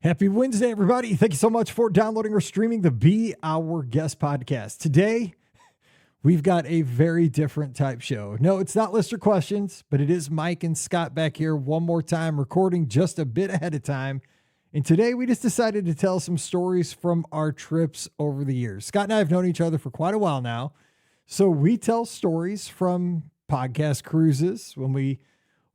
Happy Wednesday, everybody. Thank you so much for downloading or streaming the Be Our Guest podcast. Today, we've got a very different type show. No, it's not listener questions, but it is Mike and Scott back here one more time, recording just a bit ahead of time. And today, we just decided to tell some stories from our trips over the years. Scott and I have known each other for quite a while now. So we tell stories from podcast cruises when we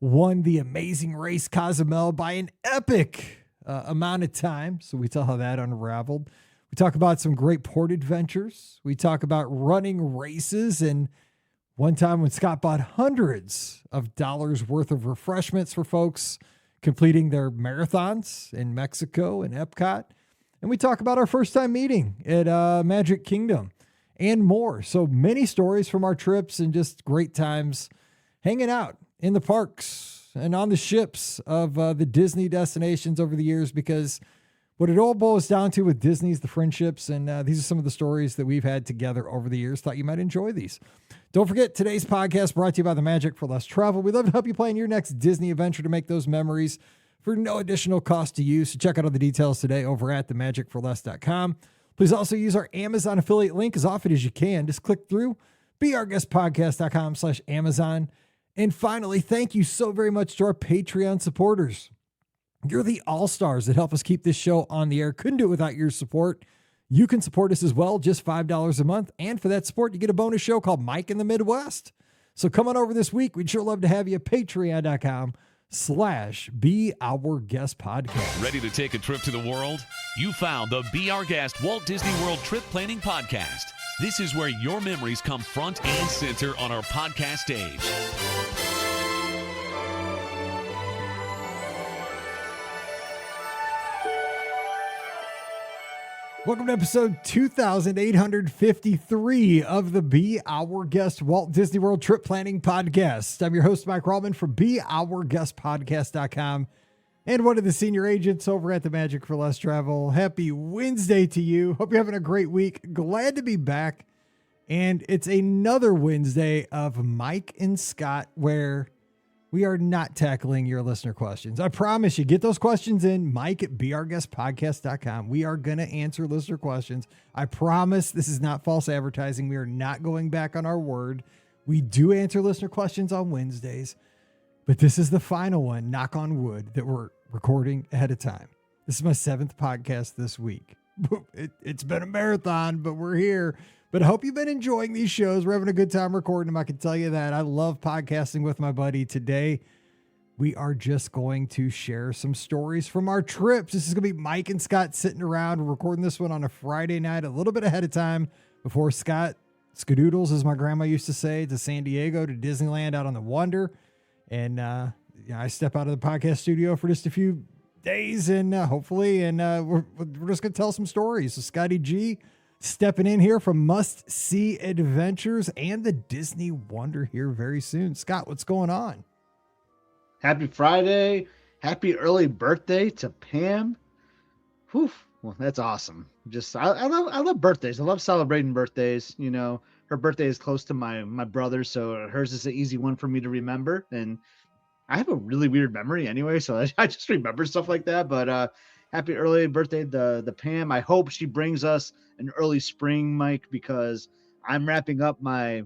won the amazing race Cozumel by an epic amount of time. So we tell how that unraveled. We talk about some great port adventures. We talk about running races. And one time when Scott bought hundreds of dollars worth of refreshments for folks completing their marathons in Mexico and Epcot. And we talk about our first time meeting at Magic Kingdom and more. So many stories from our trips and just great times hanging out in the parks and on the ships of the Disney destinations over the years, because what it all boils down to with Disney is the friendships. And these are some of the stories that we've had together over the years. Thought you might enjoy these. Don't forget, today's podcast brought to you by the Magic for Less Travel. We'd love to help you plan your next Disney adventure to make those memories for no additional cost to you. So check out all the details today over at themagicforless.com. Please also use our Amazon affiliate link as often as you can. Just click through beourguestpodcast.com/Amazon. And finally, thank you so very much to our Patreon supporters. You're the all-stars that help us keep this show on the air. Couldn't do it without your support. You can support us as well, just $5 a month. And for that support, you get a bonus show called Mike in the Midwest. So come on over this week. We'd sure love to have you at patreon.com/beourguestpodcast. Ready to take a trip to the world? You found the Be Our Guest Walt Disney World Trip Planning Podcast. This is where your memories come front and center on our podcast stage. Welcome to episode 2853 of the Be Our Guest Walt Disney World Trip Planning Podcast. I'm your host, Mike Rallman from beourguestpodcast.com and one of the senior agents over at the Magic for Less Travel. Happy Wednesday to you. Hope you're having a great week. Glad to be back. And it's another Wednesday of Mike and Scott where we are not tackling your listener questions. I promise you, get those questions in, Mike at beourguestpodcast.com. We are going to answer listener questions. I promise this is not false advertising. We are not going back on our word. We do answer listener questions on Wednesdays, but this is the final one, knock on wood, that we're recording ahead of time. This is my 7th podcast this week. It's been a marathon, but we're here. But I hope you've been enjoying these shows. We're having a good time recording them. I can tell you that. I love podcasting with my buddy. Today, we are just going to share some stories from our trips. This is going to be Mike and Scott sitting around. We're recording this one on a Friday night, a little bit ahead of time before Scott skadoodles, as my grandma used to say, to San Diego, to Disneyland out on the Wonder. And I step out of the podcast studio for just a few days and hopefully, we're just going to tell some stories. So Scotty G stepping in here from Must See Adventures and the Disney Wonder here very soon. Scott, what's going on? Happy Friday. Happy early birthday to Pam. Whew. Well, that's awesome. I love birthdays. I love celebrating birthdays. You know, her birthday is close to my brother, so hers is an easy one for me to remember. And I have a really weird memory anyway, so I just remember stuff like that. But happy early birthday the Pam. I hope she brings us an early spring, Mike, because I'm wrapping up my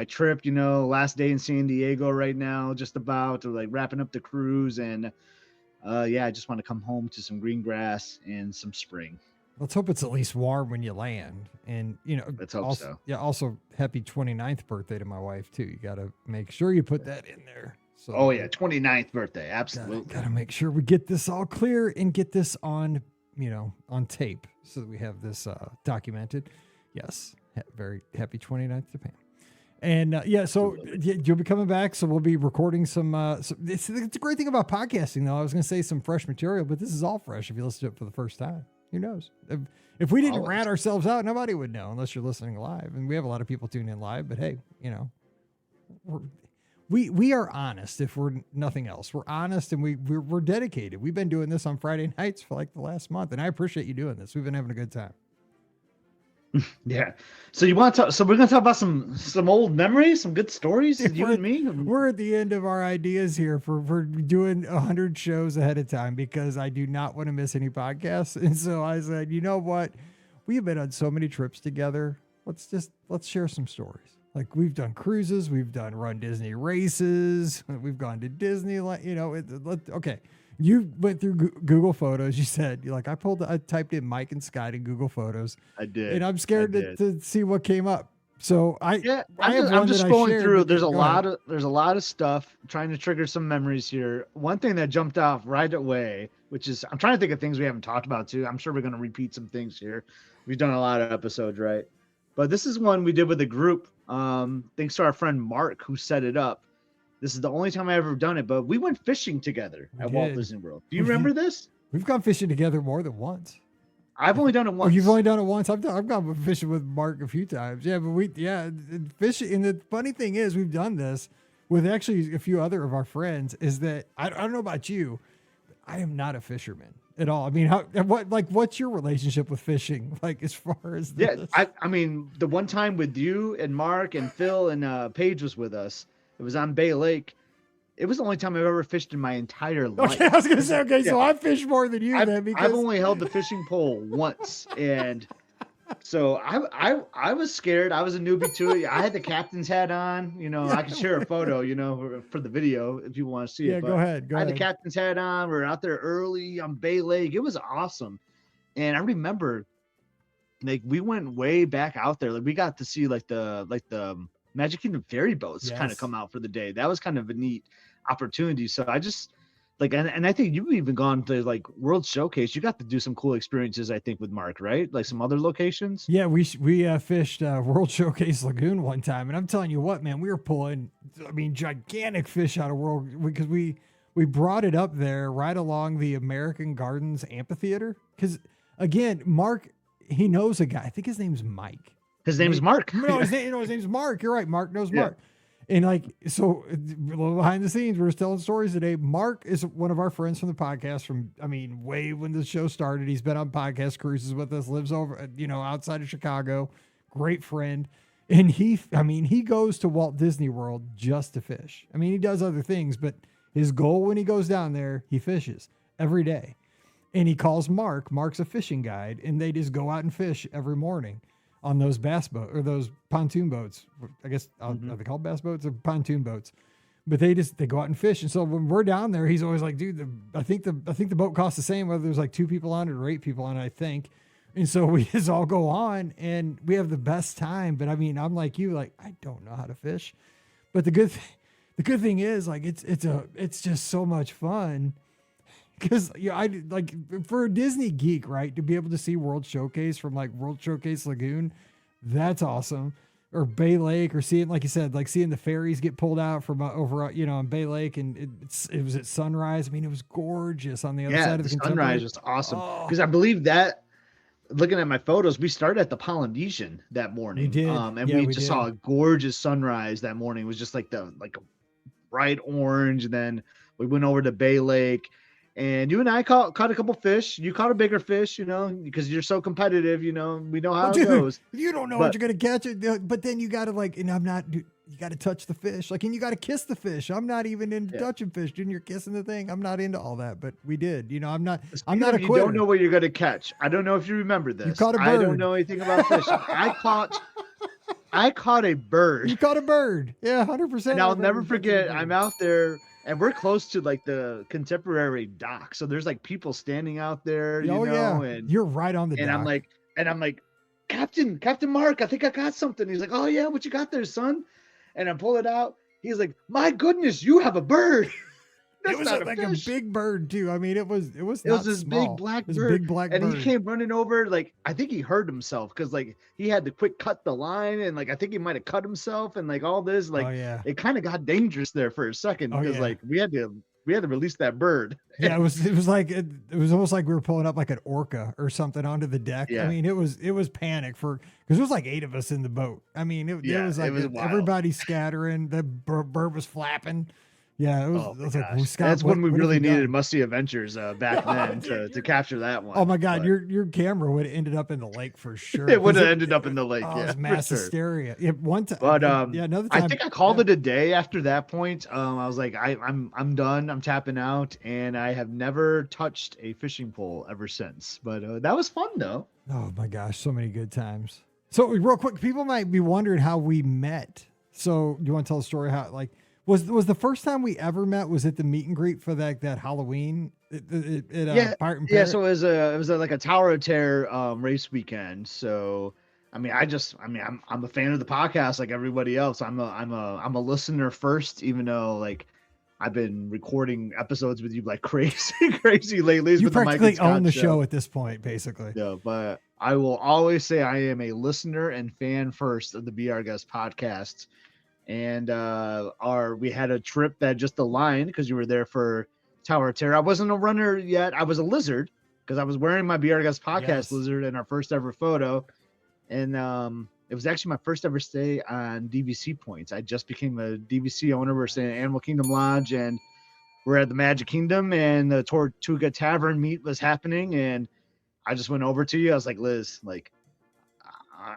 trip, last day in San Diego right now, just about to wrapping up the cruise. And I just want to come home to some green grass and some spring. Let's hope it's at least warm when you land. And, let's hope also, so. Yeah. Also happy 29th birthday to my wife too. You got to make sure you put that in there. So, 29th birthday. Absolutely. Got to make sure we get this all clear and get this on, on tape so that we have this documented. Yes. Very happy 29th to Pam. And so you'll be coming back. So we'll be recording some it's a great thing about podcasting though. I was going to say some fresh material, but this is all fresh if you listen to it for the first time. Who knows? If we didn't rat ourselves out, nobody would know unless you're listening live. And we have a lot of people tuning in live, but hey, we are honest. If we're nothing else, we're honest and we're dedicated. We've been doing this on Friday nights for like the last month, and I appreciate you doing this. We've been having a good time. Yeah. So you want to talk? So we're gonna talk about some old memories, some good stories. If You and me. we're at the end of our ideas here for doing 100 shows ahead of time because I do not want to miss any podcasts. And so I said, you know what? We've been on so many trips together. Let's share some stories. Like we've done cruises, we've done Run Disney races, we've gone to Disneyland. You know, okay. You went through Google Photos. You said you're like I typed in Mike and Scott in Google Photos. I did. And I'm scared to see what came up. So I'm just scrolling through. There's a lot of stuff trying to trigger some memories here. One thing that jumped off right away, which is I'm trying to think of things we haven't talked about too. I'm sure we're going to repeat some things here. We've done a lot of episodes, right? But this is one we did with a group. Thanks to our friend Mark who set it up. This is the only time I've ever done it, but we went fishing together at Walt Disney World. Do you remember this? We've gone fishing together more than once. I've only done it once. Oh, you've only done it once. I've gone fishing with Mark a few times. Yeah, but fishing. And the funny thing is, we've done this with actually a few other of our friends. Is that I don't know about you, but I am not a fisherman at all. I mean, what's your relationship with fishing? Like as far as this? Yeah, I mean, the one time with you and Mark and Phil and Paige was with us. It was on Bay Lake. It was the only time I've ever fished in my entire life. Okay, I was gonna say, so I fish more than you then because I've only held the fishing pole once, and so I was scared. I was a newbie to it. I had the captain's hat on. You know, I can share a photo. You know, for the video if you want to see it. Yeah, go ahead. I had the captain's hat on. We were out there early on Bay Lake. It was awesome, and I remember, like, we went way back out there. Like, we got to see like the Magic Kingdom ferry boats kind of come out for the day. That was kind of a neat opportunity. So I just like, and I think you've even gone to like World Showcase. You got to do some cool experiences, I think, with Mark, right? Like some other locations. Yeah, we fished World Showcase Lagoon one time, and I'm telling you what, man, we were pulling, I mean, gigantic fish out of World because we brought it up there right along the American Gardens amphitheater. Because again, Mark, he knows a guy. I think his name's Mike. His name is Mark. No, his name's Mark. You're right. Mark knows Mark. And like, so a little behind the scenes, we're telling stories today. Mark is one of our friends from the podcast from, I mean, way when the show started. He's been on podcast cruises with us, lives over, outside of Chicago. Great friend. And he goes to Walt Disney World just to fish. I mean, he does other things, but his goal when he goes down there, he fishes every day. And he calls Mark. Mark's a fishing guide, and they just go out and fish every morning on those bass boat or those pontoon boats. I guess are they called bass boats or pontoon boats? But they go out and fish. And so when we're down there, he's always like, dude, I think the boat costs the same whether there's like 2 people on it or 8 people on it, I think. And so we just all go on and we have the best time. But I mean, I'm like you, like I don't know how to fish. But the good thing is like it's just so much fun. Because I like for a Disney geek, right, to be able to see World Showcase from like World Showcase Lagoon, that's awesome. Or Bay Lake, or seeing, like you said, like seeing the ferries get pulled out from over, on Bay Lake, and it was at sunrise. I mean, it was gorgeous on the other side of the sunrise was awesome. Because I believe that, looking at my photos, we started at the Polynesian that morning. We did, and we just saw a gorgeous sunrise that morning. It was just like a bright orange, and then we went over to Bay Lake. And you and I caught a couple fish. You caught a bigger fish, because you're so competitive. We know how it goes. You don't know what you're gonna catch it, but then you gotta you gotta touch the fish, and you gotta kiss the fish. I'm not even into touching fish, dude. You're kissing the thing. I'm not into all that, but we did. I'm not a quitter. You don't know what you're gonna catch. I don't know if you remember this. You caught a bird. I don't know anything about fishing. I caught a bird. You caught a bird. Yeah, 100%. And I'll never forget. I'm out there. And we're close to like the contemporary dock. So there's like people standing out there, and you're right on the dock. And I'm like, Captain Mark, I think I got something. He's like, oh yeah, what you got there, son? And I pull it out. He's like, my goodness, you have a bird. It was like a big bird too. I mean, it was this small. big black bird. And he came running over. Like, I think he hurt himself because like he had to quick cut the line, and like I think he might have cut himself, and like all this. Like, it kind of got dangerous there for a second because like we had to release that bird. Yeah, it was like it was almost like we were pulling up like an orca or something onto the deck. Yeah. I mean, it was panic because there was like 8 of us in the boat. I mean, it was like everybody scattering. The bird was flapping. Yeah, it was, Oh I my was like, well, gosh, Scott, that's when we what have really you done? needed Must See Adventures back then Dude, to capture that one. oh my God, But your camera would have ended up in the lake for sure. it would 'Cause have ended up in the lake, oh, it yeah, was for mass sure. hysteria. Yeah, one time, But yeah, another I time, think I called yeah. it a day after that point. I was like, I'm done. I'm tapping out, and I have never touched a fishing pole ever since. But that was fun though. Oh my gosh, so many good times. So real quick, people might be wondering how we met. So you want to tell a story how like was the first time we ever met was at the meet and greet for that Halloween Yeah, Pirate and yeah. Parrot? So it was like a Tower of Terror race weekend. So I mean, I'm a fan of the podcast like everybody else. I'm a listener first, even though like I've been recording episodes with you like crazy, crazy lately. It's You been the Mike and practically own Scott the show. show at this point, basically. Yeah, but I will always say I am a listener and fan first of the Be Our Guest podcast. And we had a trip that just aligned because you were there for Tower of Terror. I wasn't a runner yet. I was a lizard because I was wearing my Be Our Guest podcast Yes. lizard in our first ever photo. And it was actually my first ever stay on DVC points. I just became a DVC owner. We're staying at Animal Kingdom Lodge, and we're at the Magic Kingdom, and the Tortuga Tavern meet was happening. And I just went over to you. I was like, Liz, like,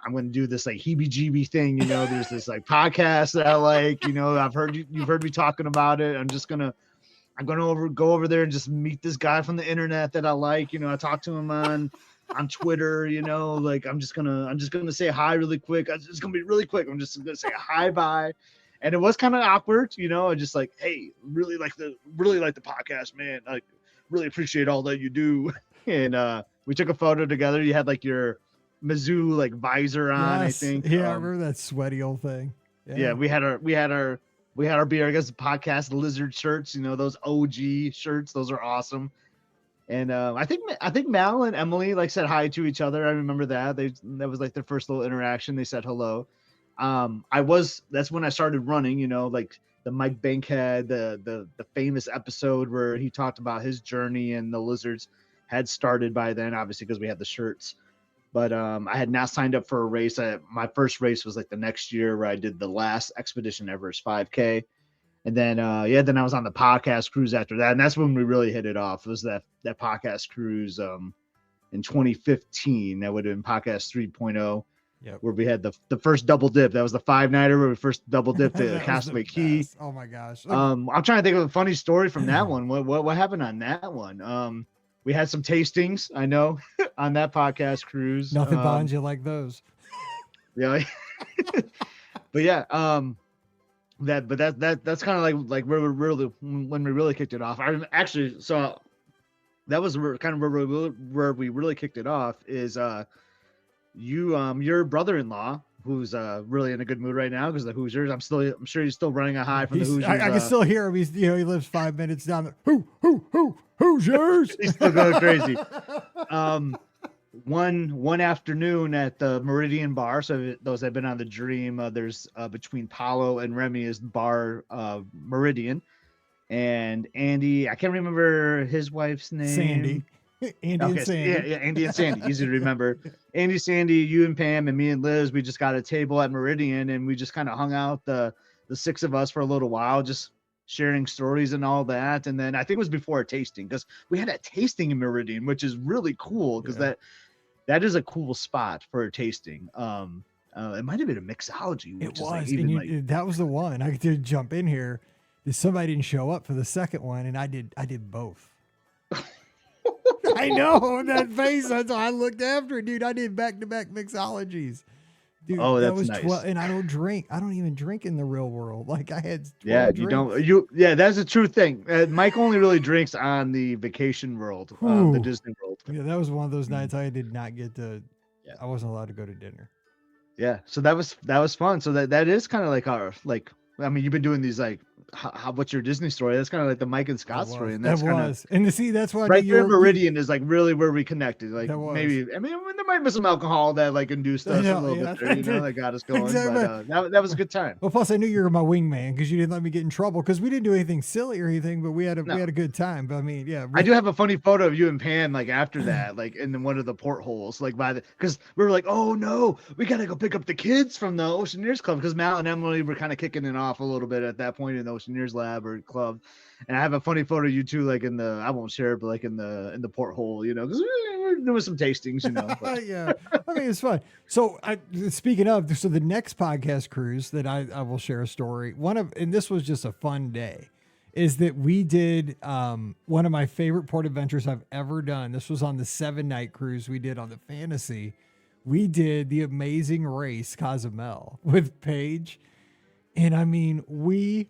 I'm going to do this like heebie-jeebie thing. You know, there's this like podcast that I like, you know, you've heard me talking about it. I'm going to go over there and just meet this guy from the internet that I like. You know, I talked to him on Twitter, you know, like I'm just gonna say hi really quick. It's gonna be really quick. I'm just gonna say hi, bye. And it was kind of awkward, you know, just like, hey, really like the podcast, man. Like really appreciate all that you do. And we took a photo together. You had like your Mizzou like visor on, Yes. I think. Yeah, I remember that sweaty old thing. Yeah, we had our Be Our Guest podcast lizard shirts, you know, those OG shirts. Those are awesome. And I think Mal and Emily like said hi to each other. I remember that. That was like their first little interaction. They said hello. That's when I started running, you know, like the Mike Bankhead, the famous episode where he talked about his journey, and the lizards had started by then, obviously, because we had the shirts. But I had not signed up for a race. My first race was like the next year, where I did the last Expedition Everest 5K. And then, then I was on the podcast cruise after that. And that's when we really hit it off. It was that podcast cruise in 2015. That would have been podcast 3.0, Yep. where we had the first double dip. That was the 5-nighter where we first double dipped That to was Castaway the Key. best. Oh my gosh. I'm trying to think of a funny story from that one. What happened on that one? We had some tastings, I know, on that podcast cruise. Nothing bonds you like those. Yeah. But yeah, that's kind of like where we when we really kicked it off. I actually, so that was kind of where we really kicked it off is your brother-in-law, who's really in a good mood right now because the Hoosiers. I'm sure he's still running a high from the Hoosiers. I can still hear him. He lives 5 minutes down the Hoosiers. He's still going crazy. One afternoon at the Meridian Bar. So those that have been on the Dream, there's between Palo and Remy is bar Meridian, and Andy. I can't remember his wife's name. Sandy. Andy and Sandy. Yeah, Andy and Sandy. Easy to remember. Andy, Sandy, you and Pam, and me and Liz. We just got a table at Meridian, and we just kind of hung out the six of us for a little while, just sharing stories and all that. And then I think it was before a tasting, because we had a tasting in Meridian, which is really cool because that is a cool spot for a tasting. It might have been a mixology. It was. That was the one. I did jump in here. Somebody didn't show up for the second one, and I did both. I know that face. That's why I looked after it, dude. I did back-to-back mixologies. Dude, that's that was nice. 12, and I don't drink. I don't even drink in the real world. Like I had 12 you drinks. don't. That's a true thing. Mike only really drinks on the vacation world, the Disney World. Yeah, that was one of those nights I did not get to. Yeah. I wasn't allowed to go to dinner. Yeah, so that was fun. So that is kind of like our I mean, you've been doing these like what's your Disney story? That's kind of like the Mike and Scott story, and that's and to see that's why right there. Meridian is like really where we connected. Like maybe there might be some alcohol that like induced us a little bit there, you know, that got us going. Exactly. But that was a good time. Well, plus I knew you were my wingman because you didn't let me get in trouble because we didn't do anything silly or anything, but we had a good time. But I mean, yeah, I do have a funny photo of you and Pam like after that, like in one of the portholes, like because we were like, oh no, we gotta go pick up the kids from the Oceaneers Club because Mal and Emily were kind of kicking it off a little bit at that point in the Oceaneers Lab or club. And I have a funny photo of you two, like in the, I won't share it, but like in the porthole, you know, because we're doing some tastings, you know. But. Yeah, I mean it's fun. So speaking of, so the next podcast cruise that I will share a story. And this was just a fun day, is that we did one of my favorite port adventures I've ever done. This was on the 7-night cruise we did on the Fantasy. We did the Amazing Race Cozumel with Paige. And I mean, we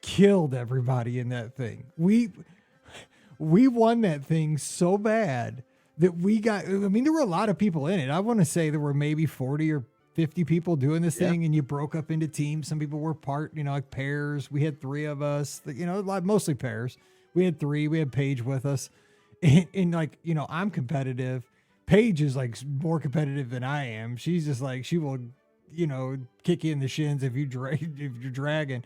killed everybody in that thing. We won that thing so bad that we got, I mean, there were a lot of people in it. I want to say there were maybe 40 or 50 people doing this thing, and you broke up into teams. Some people were like pairs. We had 3 of us, mostly pairs. We had 3. We had Paige with us. And like, I'm competitive. Paige is like more competitive than I am. She's just like, she will, kick you in the shins if you're dragging.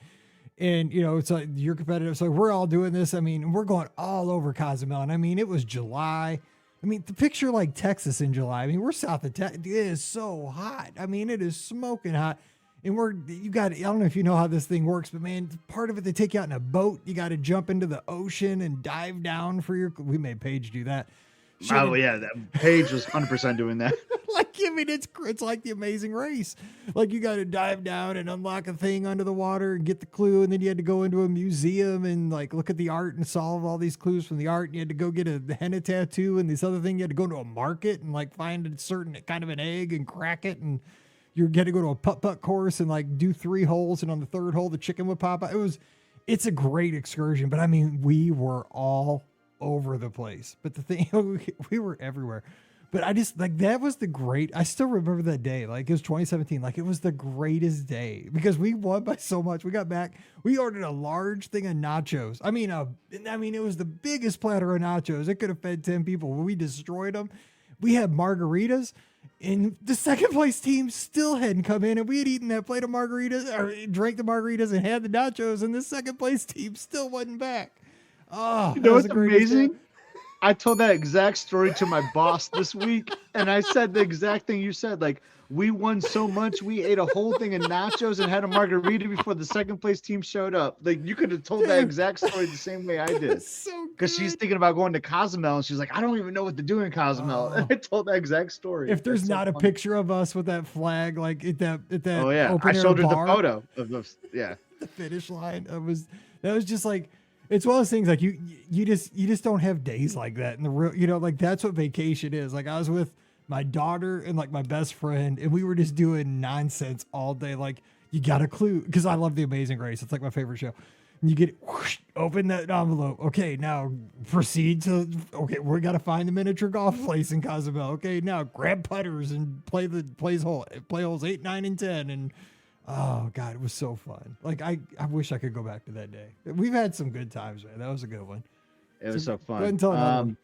And, it's like you're competitive. So we're all doing this. I mean, we're going all over Cozumel. And I mean, it was July. I mean, the picture like Texas in July. I mean, we're south of Texas. It is so hot. I mean, it is smoking hot. And I don't know if you know how this thing works, but man, part of it, they take you out in a boat. You got to jump into the ocean and dive down we made Paige do that. Oh yeah, that Paige was 100% doing that. Like, I mean, it's like the Amazing Race. Like, you got to dive down and unlock a thing under the water and get the clue, and then you had to go into a museum and like look at the art and solve all these clues from the art. And you had to go get a henna tattoo and this other thing. You had to go to a market and like find a certain kind of an egg and crack it, and you're going to go to a putt course and like do 3 holes, and on the 3rd hole the chicken would pop out. It's a great excursion, but I mean, we were all over the place. But the thing, we were everywhere. But I just like, that was I still remember that day. Like, it was 2017. Like, it was the greatest day because we won by so much. We got back, we ordered a large thing of nachos. I mean, it was the biggest platter of nachos. It could have fed 10 people. We destroyed them. We had margaritas, and the second place team still hadn't come in, and we had eaten that plate of margaritas, or drank the margaritas and had the nachos, and the second place team still wasn't back. Oh, you know what's amazing? I told that exact story to my boss this week, and I said the exact thing you said. Like, we won so much, we ate a whole thing of nachos and had a margarita before the second place team showed up. Like, you could have told that exact story the same way I did. Because she's thinking about going to Cozumel, and she's like, I don't even know what to do in Cozumel. And I told that exact story. If there's not a picture of us with that flag, like at that oh yeah, open I showed her bar, the photo of the the finish line. That was just like, it's one of those things like you just don't have days like that in the real, like that's what vacation is. Like, I was with my daughter and like my best friend, and we were just doing nonsense all day. Like, you got a clue, because I love The Amazing Race. It's like my favorite show. And you get whoosh, open that envelope. Okay, now proceed to, we got to find the miniature golf place in Cozumel. Okay, now grab putters and play holes 8, 9, and 10. And oh God, it was so fun. Like, I wish I could go back to that day. We've had some good times, man. That was a good one. It was so fun. Go ahead and tell another one.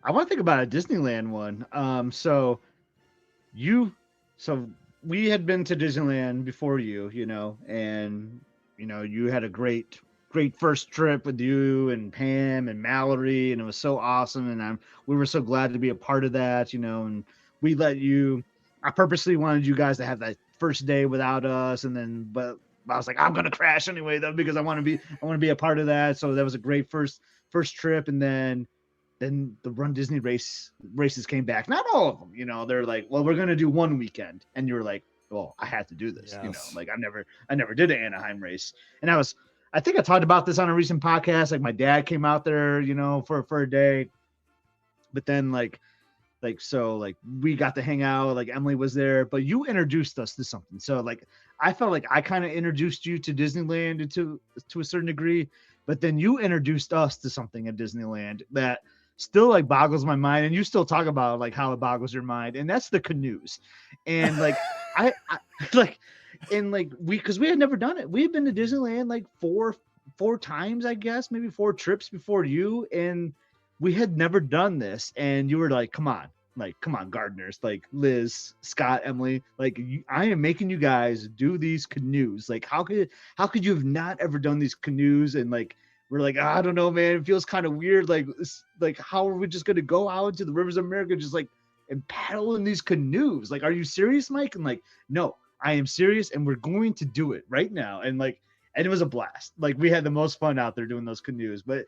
I want to think about a Disneyland one. So we had been to Disneyland before you, and you had a great first trip with you and Pam and Mallory, and it was so awesome. And we were so glad to be a part of that, and we let you. I purposely wanted you guys to have that first day without us, but I was like, I'm gonna crash anyway though, because I want to be a part of that. So that was a great first trip, and then the Run Disney races came back. Not all of them, they're like, well, we're gonna do one weekend, and you were like, well, I had to do this. Yes. Like I never did an Anaheim race, and I think I talked about this on a recent podcast. Like, my dad came out there, for a day, but then like we got to hang out. Like, Emily was there, but you introduced us to something. So like, I felt like I kind of introduced you to Disneyland to a certain degree, but then you introduced us to something at Disneyland that still like boggles my mind, and you still talk about like how it boggles your mind, and that's the canoes. And like I like, and like because we had never done it. We had been to Disneyland like four times, I guess, maybe 4 trips before you, and we had never done this. And you were like, come on, gardeners, like Liz, Scott, Emily, like I am making you guys do these canoes. Like, how could you have not ever done these canoes? And like, we're like, I don't know, man, it feels kind of weird. Like how are we just going to go out into the rivers of America, just like, and paddle in these canoes? Like, are you serious, Mike? And like, no, I am serious, and we're going to do it right now. And like, and it was a blast. Like we had the most fun out there doing those canoes. But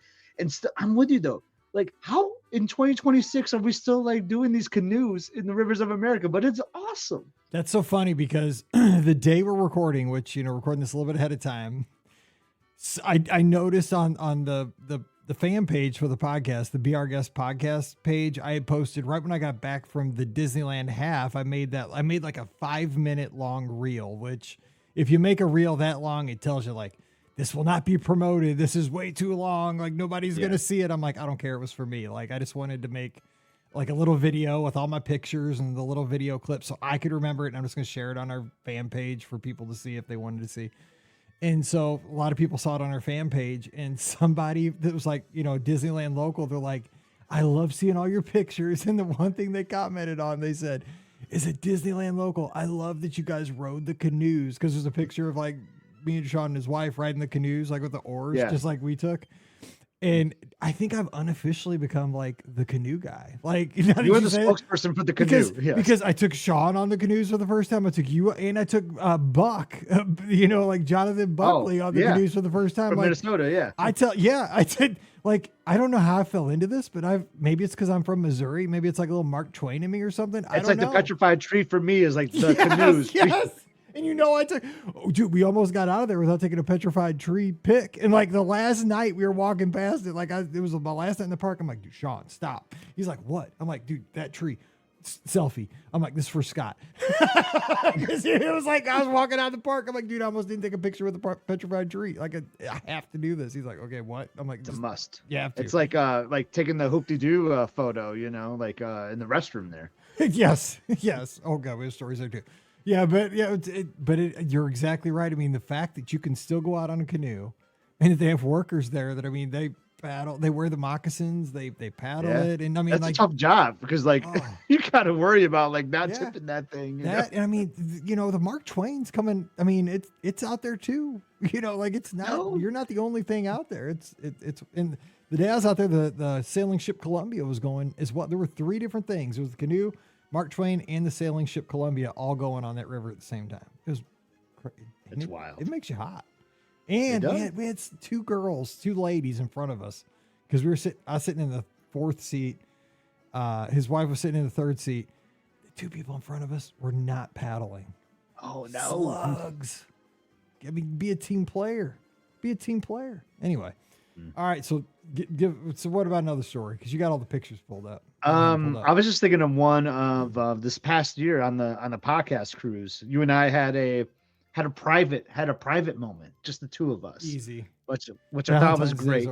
I'm with you though. Like how in 2026 are we still like doing these canoes in the rivers of America? But it's awesome. That's so funny because the day we're recording, which, recording this a little bit ahead of time, I noticed on the fan page for the podcast, the Be Our Guest podcast page, I had posted right when I got back from the Disneyland half. I made like a 5-minute long reel, which if you make a reel that long, it tells you like, this will not be promoted. This is way too long. Like nobody's going to see it. I'm like, I don't care. It was for me. Like, I just wanted to make like a little video with all my pictures and the little video clip so I could remember it. And I'm just going to share it on our fan page for people to see if they wanted to see. And so a lot of people saw it on our fan page, and somebody that was like, Disneyland local, they're like, I love seeing all your pictures. And the one thing they commented on, they said, is it Disneyland local? I love that you guys rode the canoes. Cause there's a picture of like me and Sean and his wife riding the canoes, like with the oars, just like we took. And I think I've unofficially become like the canoe guy. Like you were the spokesperson for the canoe because I took Sean on the canoes for the first time. I took you and I took Buck, like Jonathan Buckley on the canoes for the first time. From like, Minnesota, I did. Like, I don't know how I fell into this, but maybe it's because I'm from Missouri. Maybe it's like a little Mark Twain in me or something. It's like the petrified tree for me is like the canoes. Yes. And I took, we almost got out of there without taking a petrified tree pic. And like the last night we were walking past it, it was my last night in the park. I'm like, dude, Sean, stop. He's like, what? I'm like, dude, that tree selfie. I'm like, this is for Scott. It was like, I was walking out of the park. I'm like, dude, I almost didn't take a picture with the petrified tree. Like I have to do this. He's like, okay, what? I'm like, it's a must. Yeah. It's like taking the hoop-de-doo photo, in the restroom there. Yes. Oh God, we have stories there too. Yeah, but you're exactly right. I mean, the fact that you can still go out on a canoe, and that they have workers there that they paddle, they wear the moccasins, they paddle it, and I mean that's a tough job because you got to worry about not tipping that thing. And I mean, the Mark Twain's coming. I mean, it's out there too. It's not. You're not the only thing out there. It's in the day I was out there, the sailing ship Columbia was going as well. There were 3 different things. It was the canoe, Mark Twain, and the sailing ship Columbia all going on that river at the same time. It was it's wild. It makes you hot. And we had 2 ladies in front of us because I was sitting in the 4th seat. His wife was sitting in the 3rd seat. The 2 people in front of us were not paddling. Oh no. Slugs. I mean, be a team player. Anyway. All right. So so what about another story? Because you got all the pictures pulled up. I was just thinking of one of this past year on the podcast cruise. You and I had a private moment, just the 2 of us. Easy. Which I thought was great.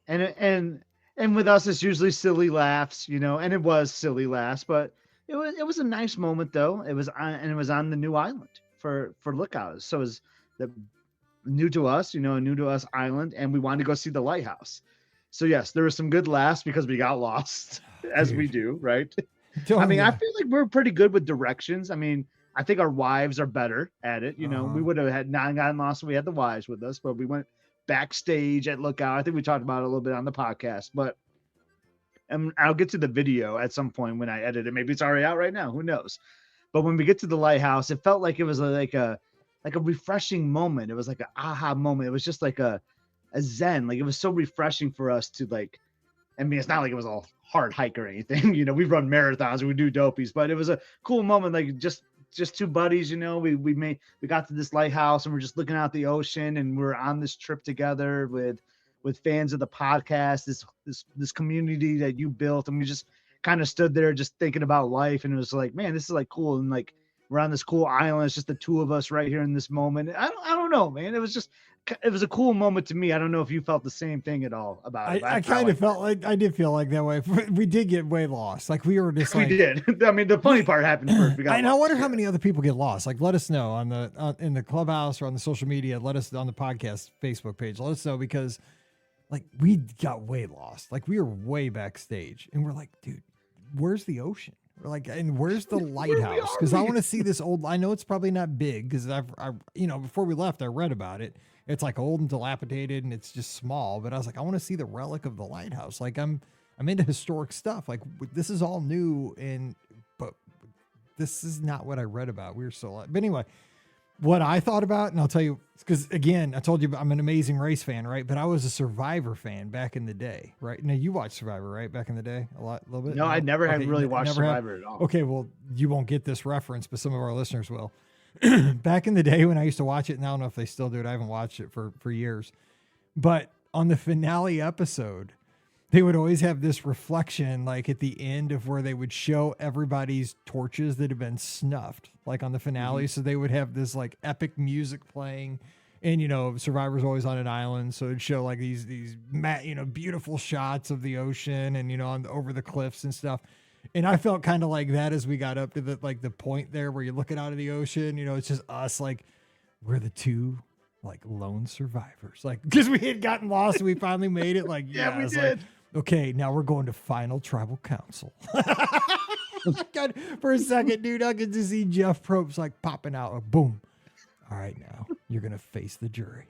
And with us, it's usually silly laughs, and it was silly laughs, but it was a nice moment though. It was on the new island for Lookouts, so it was the new to us, new to us island, and we wanted to go see the lighthouse. So yes, there were some good laughs because we got lost, as we do, right? I feel like we're pretty good with directions. I mean, I think our wives are better at it. We would have not gotten lost if we had the wives with us, but we went backstage at Lookout. I think we talked about it a little bit on the podcast, but I'll get to the video at some point when I edit it. Maybe it's already out right now. Who knows? But when we get to the lighthouse, it felt like it was like a refreshing moment. It was like an aha moment. It was just like a zen. Like it was so refreshing for us to it's not like it was a hard hike or anything. We run marathons, we do dopies, but it was a cool moment. Like just 2 buddies, we got to this lighthouse and we're just looking out the ocean, and we're on this trip together with fans of the podcast, this community that you built, and we just kind of stood there just thinking about life, and it was like, man, this is like cool, and like we're on this cool island. It's just the 2 of us right here in this moment. I don't know, man. It was a cool moment to me. I don't know if you felt the same thing at all about it. I kind of felt like I did feel like that way. We did get way lost. Like we were just we did. I mean, the funny part happened first. I wonder how many other people get lost. Like, let us know on in the clubhouse or on the social media. Let us on the podcast Facebook page. Let us know, because like we got way lost. Like we were way backstage, and we're like, dude, where's the ocean? We're like, and where's the lighthouse? Because I want to see this old. I know it's probably not big, because I before we left, I read about it. It's like old and dilapidated, and it's just small. But I was like, I want to see the relic of the lighthouse. Like I'm into historic stuff. Like this is all new, but this is not what I read about. We were so. But anyway, what I thought about, and I'll tell you, because again, I told you I'm an Amazing Race fan, right? But I was a Survivor fan back in the day, right? Now you watched Survivor, right? Back in the day, a little bit. No, I never had Okay, really watched never have? Survivor at all. Okay, well, you won't get this reference, but some of our listeners will. Back in the day when I used to watch it, and I don't know if they still do it. I haven't watched it for years. But on the finale episode, they would always have this reflection, like at the end of where they would show everybody's torches that have been snuffed, like on the finale. So they would have this like epic music playing, and Survivor's always on an island, so it'd show like these beautiful shots of the ocean and over the cliffs and stuff. And I felt kind of like that as we got up to the point there where you're looking out of the ocean. It's just us, like we're the two like lone survivors, like because we had gotten lost and we finally made it. Like Yeah, we it's did. like, okay, now we're going to final tribal council. God, for a second, dude, I could just see Jeff Probst like popping out. Boom. All right, now you're gonna face the jury.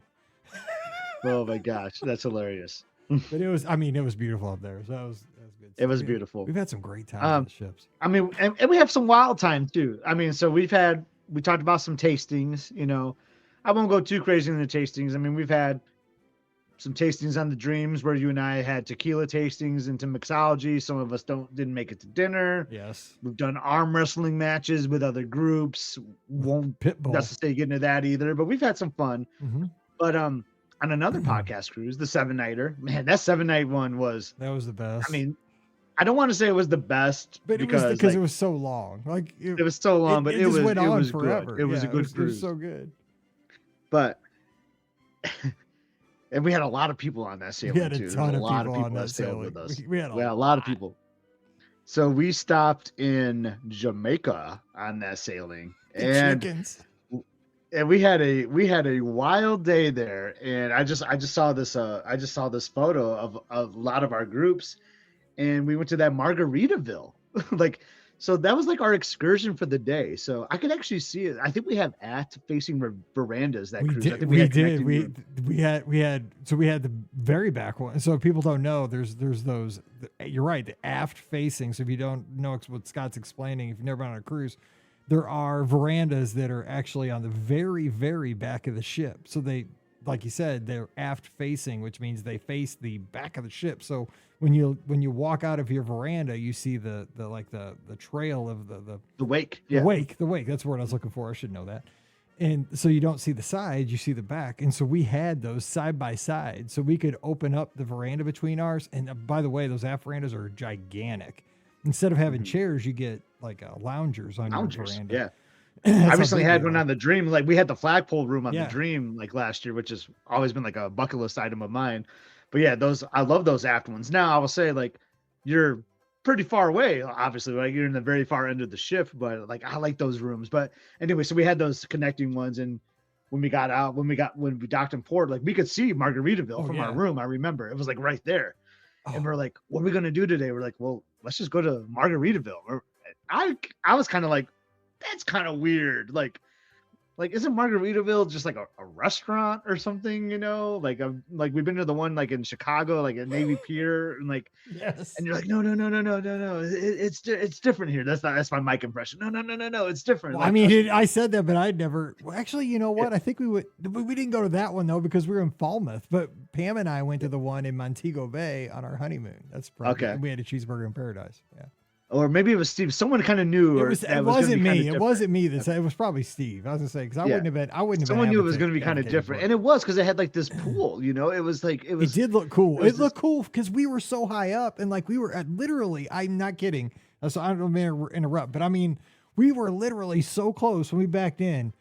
Oh my gosh, that's hilarious. But it was beautiful up there. So that was good. It was beautiful. We've had some great times on the ships. I mean, and we have some wild time too. I mean, so we talked about some tastings, I won't go too crazy in the tastings. I mean, we've had some tastings on the Dreams where you and I had tequila tastings into mixology. Some of us didn't make it to dinner. Yes. We've done arm wrestling matches with other groups. Won't Pitbull. necessarily get into that either, but we've had some fun. Mm-hmm. But on another podcast cruise, the 7-nighter, man, that 7-night one that was the best. I mean, I don't want to say it was the best, but it was because it was so long. Like it was so long, but it went on was forever. Good. It was a good cruise. It was so good. But and we had a lot of people on that sailing. We had too. a ton of lot people of on people that that sailed sailing. with us. We had a lot of people. So we stopped in Jamaica on that sailing, and we had a wild day there. And I just saw this photo of a lot of our groups, and we went to that Margaritaville. So that was like our excursion for the day. So I could actually see it. I think we have facing verandas that cruise. I think we had the very back one. So if people don't know, there's those. You're right, the aft facing. So if you don't know what Scott's explaining, if you've never been on a cruise, there are verandas that are actually on the very, very back of the ship. So they, like you said, they're aft facing, which means they face the back of the ship. So when you walk out of your veranda, you see the trail of the wake. Yeah. The wake. That's the word I was looking for. I should know that. And so you don't see the sides, you see the back. And so we had those side by side. So we could open up the veranda between ours. And by the way, those aft verandas are gigantic. Instead of having chairs, you get like loungers on your veranda. Yeah. I recently had one on the Dream. Like we had the flagpole room on the Dream like last year, which has always been like a bucket list item of mine. But yeah, I love those aft ones. Now I will say, like, you're pretty far away, obviously, like you're in the very far end of the ship, but like I like those rooms. But anyway, so we had those connecting ones, and when we docked in port, like we could see Margaritaville from our room. I remember it was like right there. And we're like, what are we gonna do today? We're like, well, let's just go to Margaritaville. I was kind of like, that's kind of weird. Like isn't Margaritaville just like a restaurant or something? Like we've been to the one like in Chicago, like at Navy Pier, and like yes. And you're like, no. It's different here. That's my mic impression. No. It's different. Well, I mean, I said that, but I'd never. Well, actually, you know what? I think we didn't go to that one though because we were in Falmouth. But Pam and I went to the one in Montego Bay on our honeymoon. That's probably okay. We had a cheeseburger in paradise. Yeah. Or maybe it was Steve. Someone kind of knew. It wasn't me. It wasn't me. It was probably Steve. I was gonna say because I wouldn't have been. Someone knew it was going to be kind of different, and it was because it had like this pool. It was like it was. It did look cool. It looked cool because we were so high up, and like we were at literally. I'm not kidding. So I don't mean to interrupt, but I mean we were literally so close when we backed in.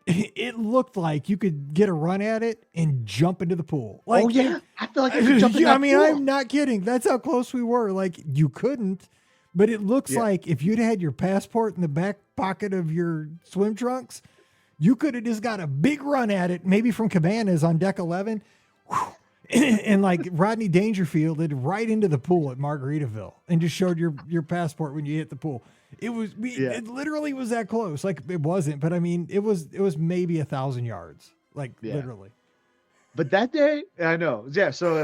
It looked like you could get a run at it and jump into the pool. Like, oh yeah, I feel like I could jump in that pool. I'm not kidding. That's how close we were. Like you couldn't, but it looks like if you'd had your passport in the back pocket of your swim trunks, you could have just got a big run at it, maybe from Cabanas on deck 11, and like Rodney Dangerfield did right into the pool at Margaritaville and just showed your passport when you hit the pool. It literally was that close. Like it wasn't, but I mean, it was maybe 1,000 yards, like literally. But that day, I know, yeah. So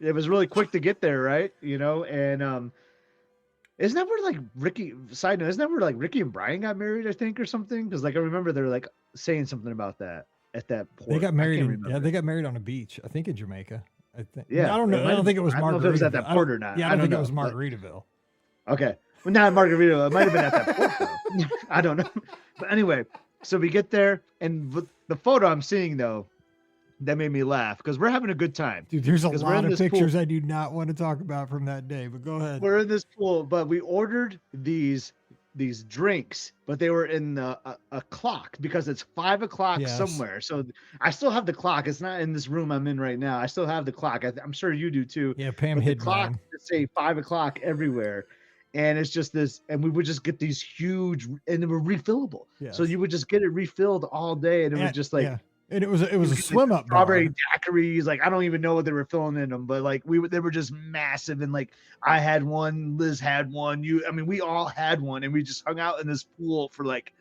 it was really quick to get there, right? And Isn't that where like Ricky? Side note, isn't that where like Ricky and Brian got married? I think or something. Because like I remember they're like saying something about that at that port. They got married. Yeah, they got married on a beach. I think in Jamaica. I think. Yeah, I don't know. I don't think it was I don't know if it was at that Margaritaville. port or not. Yeah, I don't think it was know, Margaritaville. Okay, well, not Margaritaville. It might have been at that port. Though. I don't know. But anyway, so we get there, and the photo I'm seeing though, that made me laugh because we're having a good time. Dude, there's a lot of pictures pool. I do not want to talk about from that day, but go ahead. We're in this pool, but we ordered these drinks, but they were in a clock because it's 5 o'clock somewhere. So I still have the clock. It's not in this room I'm in right now. I still have the clock. I'm sure you do too. Yeah, Pam hid the clock mine. say 5 o'clock everywhere. And it's just this, and we would just get these huge, and they were refillable. Yes. So you would just get it refilled all day, and it was just like, and it was a swim up strawberry daiquiris. Like I don't even know what they were filling in them, but like they were just massive. And like I had one, Liz had one. We all had one, and we just hung out in this pool for like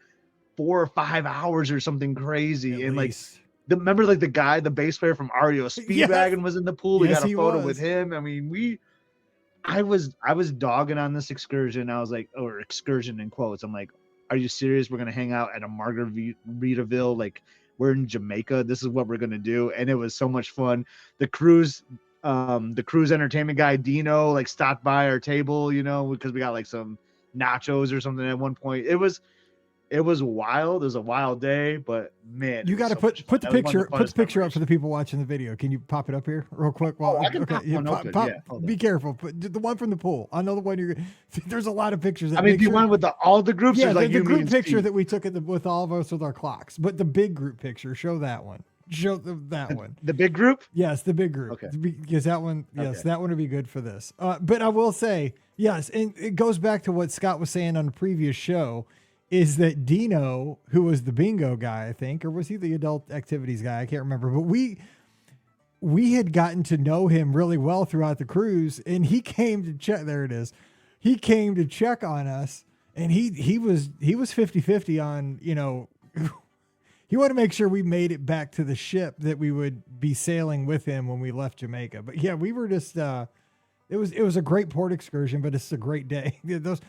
4 or 5 hours or something crazy. At and least. like remember like the guy, the bass player from REO Speedwagon was in the pool. We got a photo with him. I mean, I was dogging on this excursion. I was like, or excursion in quotes. I'm like, are you serious? We're gonna hang out at a Margaritaville, like. We're in Jamaica. This is what we're gonna do, and it was so much fun. The cruise entertainment guy Dino like stopped by our table, because we got like some nachos or something at one point. It was wild. It was a wild day, but man, you got to put the picture up for the people watching the video. Can you pop it up here real quick? Well, I can pop one open. Be careful. Put the one from the pool. I know the one there's a lot of pictures. Do you want with all the groups? Yeah, like the group picture that we took with all of us with our clocks, but the big group picture. Show that one. Show that one. The big group? Yes, the big group. Okay. Because that one, that one would be good for this. But I will say, yes, and it goes back to what Scott was saying on the previous show. Is that Dino, who was the bingo guy, I think, or was he the adult activities guy? I can't remember. But we had gotten to know him really well throughout the cruise, and he came to check. There it is. He came to check on us, and he was 50-50 on, he wanted to make sure we made it back to the ship that we would be sailing with him when we left Jamaica. But yeah, we were just it was a great port excursion, but it's a great day. Those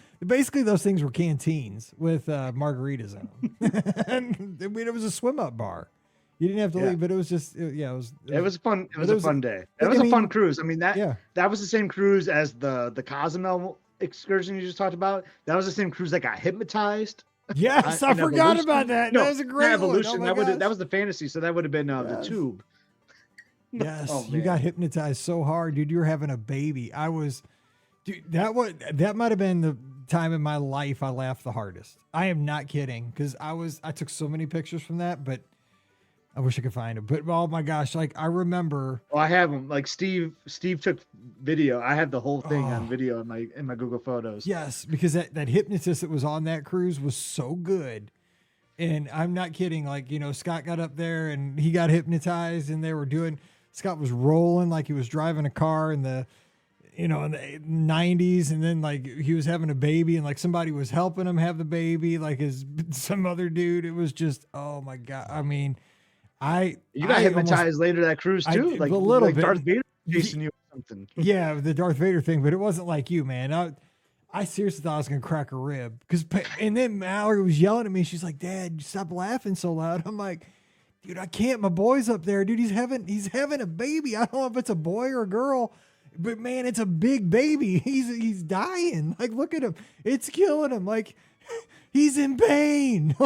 things were canteens with margaritas in them. And it was a swim up bar. You didn't have to leave, but it was just it was fun. It was a fun day. It was a fun cruise. I mean that was the same cruise as the Cozumel excursion you just talked about. That was the same cruise that got hypnotized. Yes, I forgot about that. No, that was a great Evolution. One. That was the fantasy, so that would have been the tube. Yes, you got hypnotized so hard, dude. You were having a baby. That might have been the time in my life I laughed the hardest. I am not kidding, because I took so many pictures from that, but I wish I could find it. But oh my gosh, like I remember. Oh, I have them. Like Steve took video. I have the whole thing on video in my Google Photos. Yes, because that hypnotist that was on that cruise was so good. And I'm not kidding. Like, Scott got up there and he got hypnotized, and Scott was rolling like he was driving a car in the 90s. And then like he was having a baby, and like somebody was helping him have the baby, like some other dude. It was just, oh my God. I mean, you got hypnotized later that cruise too? Like a little bit. Darth Vader chasing you or something. Yeah, the Darth Vader thing, but it wasn't like you, man. I seriously thought I was going to crack a rib. And then Mallory was yelling at me. She's like, Dad, stop laughing so loud. I'm like, dude, I can't. My boy's up there, dude. He's having a baby. I don't know if it's a boy or a girl, but man, it's a big baby. He's dying. Like, look at him. It's killing him. Like, he's in pain.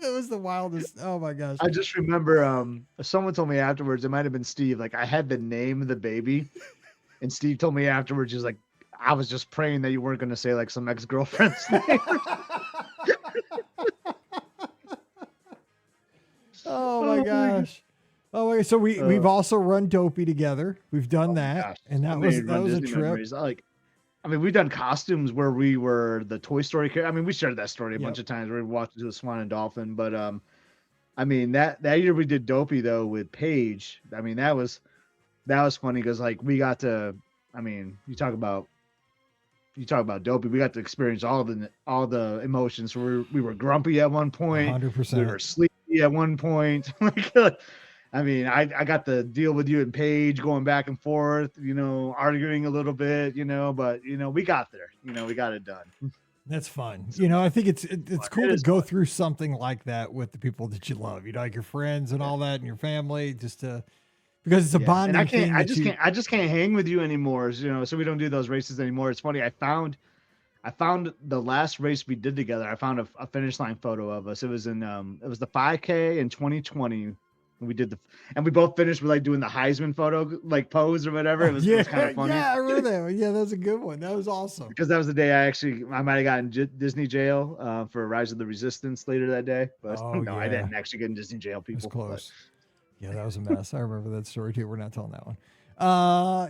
It was the wildest. Oh my gosh. I just remember someone told me afterwards, it might have been Steve, like I had the name of the baby, and Steve told me afterwards, he's like, I was just praying that you weren't going to say like some ex-girlfriend's name. Oh my gosh. Oh my, so we've also run Dopey together. We've done that. Gosh. And that was a trip. Memories. We've done costumes where we were the Toy Story character. I mean, we shared that story a bunch of times where we walked into the Swan and Dolphin, but that year we did Dopey though with Paige. I mean, that was funny because like we got to, you talk about Dopey. We got to experience all the emotions. So we were grumpy at one point. 100%. We were sleepy at one point. I mean, I got to deal with you and Paige going back and forth, arguing a little bit, but we got there. We got it done. That's fun. I think it's cool to go through something like that with the people that you love, like your friends and all that and your family, just to because it's a bonding thing. I just can't hang with you anymore. So we don't do those races anymore. It's funny. I found the last race we did together. I found a finish line photo of us. It was the 5K in 2020. We did and we both finished with like doing the Heisman photo, like pose or whatever. It was kind of funny. Yeah, I remember that one. Yeah, that was a good one. That was awesome. Because that was the day I might have gotten Disney jail for Rise of the Resistance later that day. But I didn't actually get in Disney jail. People, it was close. But. Yeah, that was a mess. I remember that story too. We're not telling that one.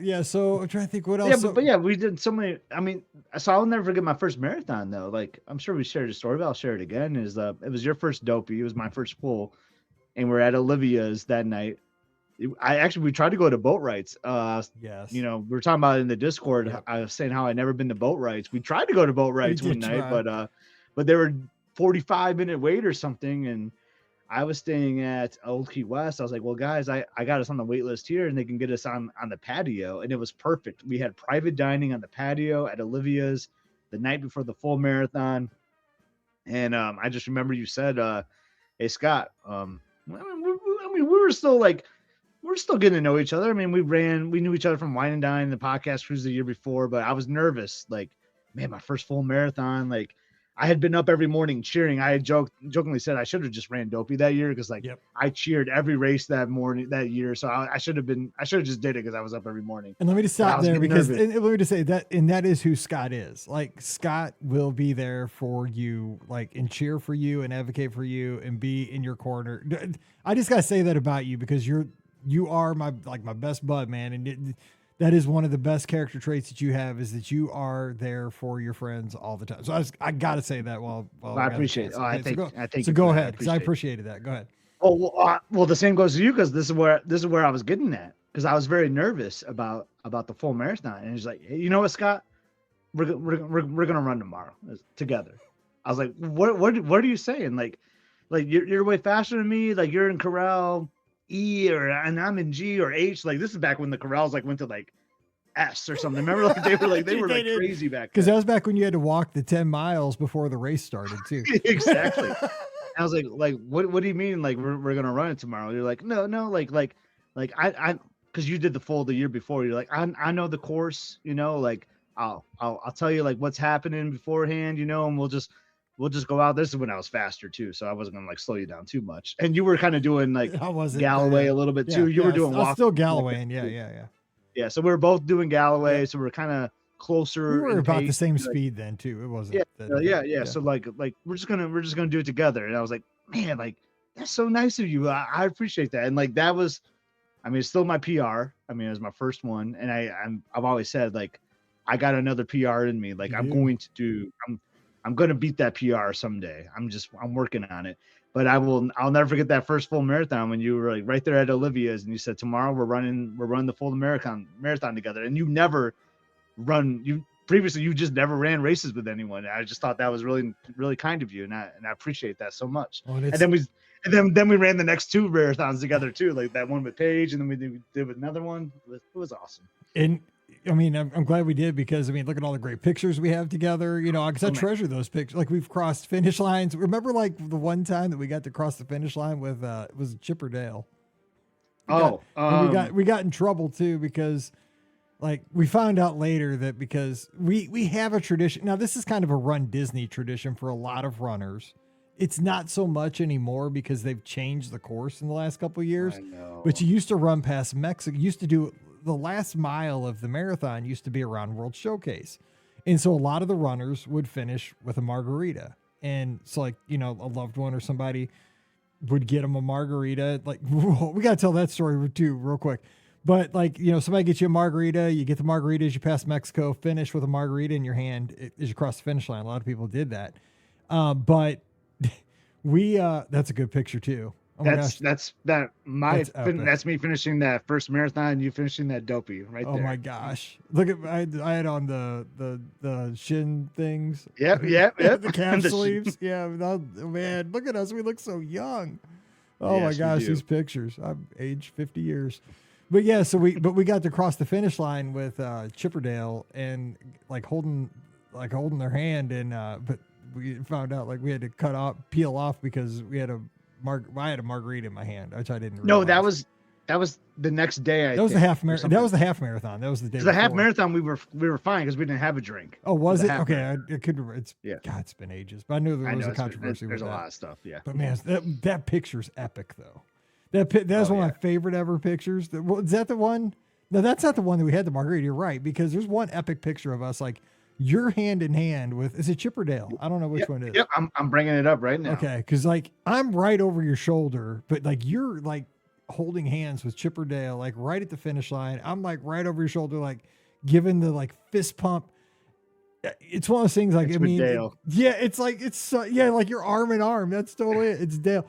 Yeah. So I'm trying to think what else. Yeah, but we did so many. I mean, so I'll never forget my first marathon though. Like I'm sure we shared a story, but I'll share it again. It was your first dopey. It was my first full. And we're at Olivia's that night. We tried to go to boat rides. Yes. We were talking about it in the Discord. Yep. I was saying how I'd never been to boat rides. We tried to go to boat rides one night, but they were 45-minute wait or something. And I was staying at Old Key West. I was like, well, guys, I got us on the wait list here and they can get us on the patio. And it was perfect. We had private dining on the patio at Olivia's the night before the full marathon. And I just remember you said, hey, Scott, we were still getting to know each other. I mean, we knew each other from Wine and Dine, the podcast cruise the year before, but I was nervous. Like, man, my first full marathon, like I had been up every morning cheering. I had jokingly said I should have just ran dopey that year because I cheered every race that year. So I should have just did it because I was up every morning. And let me just stop there because let me just say that is who Scott is. Like Scott will be there for you, like and cheer for you and advocate for you and be in your corner. I just gotta say that about you because you are my best bud, man, and that is one of the best character traits that you have is that you are there for your friends all the time. So I got to say that while I appreciate it. I think so go ahead because I appreciated that. Go ahead. Oh, well, the same goes to you because this is where I was getting at because I was very nervous about the full marathon and he's like, hey, you know what, Scott, we're gonna run tomorrow together. I was like, what are you saying? Like you're way faster than me. Like you're in corral E and I'm in G or H. Like this is back when the corrals went to S or something. Remember they were crazy back then. Because that was back when you had to walk the 10 miles before the race started too. Exactly. I was like, what do you mean? Like we're gonna run it tomorrow? You're like, no, like I because you did the full the year before. You're like, I know the course, like I'll tell you like what's happening beforehand, and we'll just go out. This is when I was faster too, so I wasn't gonna slow you down too much. And you were kind of doing Galloway a little bit too. You were doing walk. Still Galloway, and yeah. So we were both doing Galloway, so we're kind of closer. We were about the same speed then too. It wasn't. Yeah. So like we're just gonna do it together. And I was like, man, like that's so nice of you. I appreciate that. And that was, I mean, it's still my PR. I mean, it was my first one, and I've always said like I got another PR in me. Like I'm going to beat that PR someday. I'm working on it, but I'll never forget that first full marathon when you were right there at Olivia's and you said, tomorrow we're running the full marathon together. And previously you just never ran races with anyone. I just thought that was really, really kind of you. And I appreciate that so much. Oh, and then we ran the next two marathons together too. Like that one with Paige and then we did another one. It was awesome. And I mean, I'm glad we did because, I mean, look at all the great pictures we have together, because I treasure those pictures. Like we've crossed finish lines. Remember the one time that we got to cross the finish line with, it was Chipperdale. We got in trouble too because we found out later that because we have a tradition. Now this is kind of a Run Disney tradition for a lot of runners. It's not so much anymore because they've changed the course in the last couple of years. I know. But you used to run past Mexico. You used to do the last mile of the marathon used to be around World Showcase. And so a lot of the runners would finish with a margarita. And so a loved one or somebody would get them a margarita. We got to tell that story too, real quick. But somebody gets you a margarita, you get the margarita as you pass Mexico, finish with a margarita in your hand as you cross the finish line. A lot of people did that. But that's a good picture too. Oh that's me finishing that first marathon, you finishing that dopey right there. Oh my gosh. Look at I had on the shin things. Yep. The calf sleeves. Yeah, man, look at us. We look so young. Oh my Yes, we gosh, do. these pictures. I'm aged 50 years. But yeah, so we got to cross the finish line with Chipperdale and holding their hand, and but we found out we had to peel off because we had I had a margarita in my hand, which I didn't No, realize. that was the next day. That was the half marathon. That was the half marathon. That was the day. The half before. marathon we were fine because we didn't have a drink. Oh, was it? half Okay, marathon. I couldn't. God, it's been ages, but I knew there was a controversy. There's with a that. lot of stuff. Yeah. But man, that picture's epic though. That's one of my favorite ever pictures. Is that the one? No, that's not the one that we had the margarita. You're right, because there's one epic picture of us you're hand in hand with. Is it Chipperdale? I don't know which one it is. Yep, I'm bringing it up right now. Okay, because I'm right over your shoulder, but you're holding hands with Chipperdale, right at the finish line. I'm right over your shoulder, giving the fist pump. It's one of those things Dale. It's so, you're arm in arm. That's totally it. It's Dale.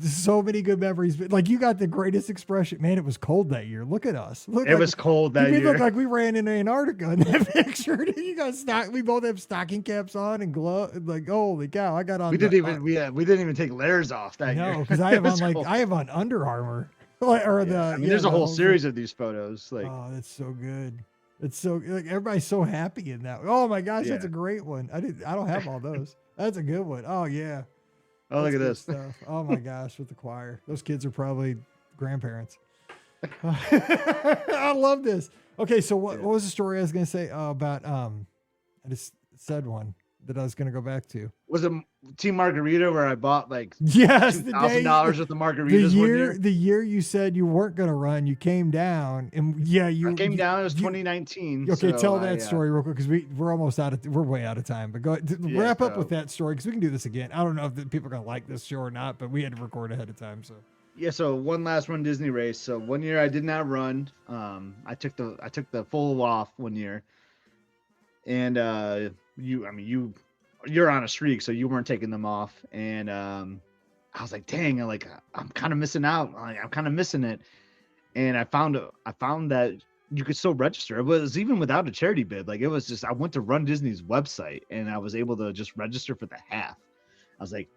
So many good memories, but you got the greatest expression. Man, it was cold that year. Look at us. It was cold that year. We look like we ran into Antarctica in that picture. You got we both have stocking caps on and gloves. Holy cow! I got on. We didn't even take layers off that year. No, because I have on I have on Under Armour. There's a whole series of these photos. Oh, that's so good. It's so everybody's so happy in that. Oh my gosh, that's a great one. I don't have all those. That's a good one. Oh yeah. Oh, look at this stuff. Oh my gosh, with the choir. Those kids are probably grandparents. I love this. Okay, so what was the story I was going to say about I just said one that I was going to go back to. Was it Team Margarita where I bought $2,000 worth of margaritas the year you said you weren't going to run, you came down and I came down. It was 2019. Okay, tell that story real quick because we're almost we're way out of time. But go wrap up with that story because we can do this again. I don't know if people are going to like this show or not, but we had to record ahead of time. So yeah, so one last Run Disney race. So one year I did not run. I took the full off one year, and you're on a streak, so you weren't taking them off. And I was like, dang, I'm kind of missing out. I'm kind of missing it. And I found that you could still register. It was even without a charity bid. It was just I went to Run Disney's website and I was able to just register for the half. I was like,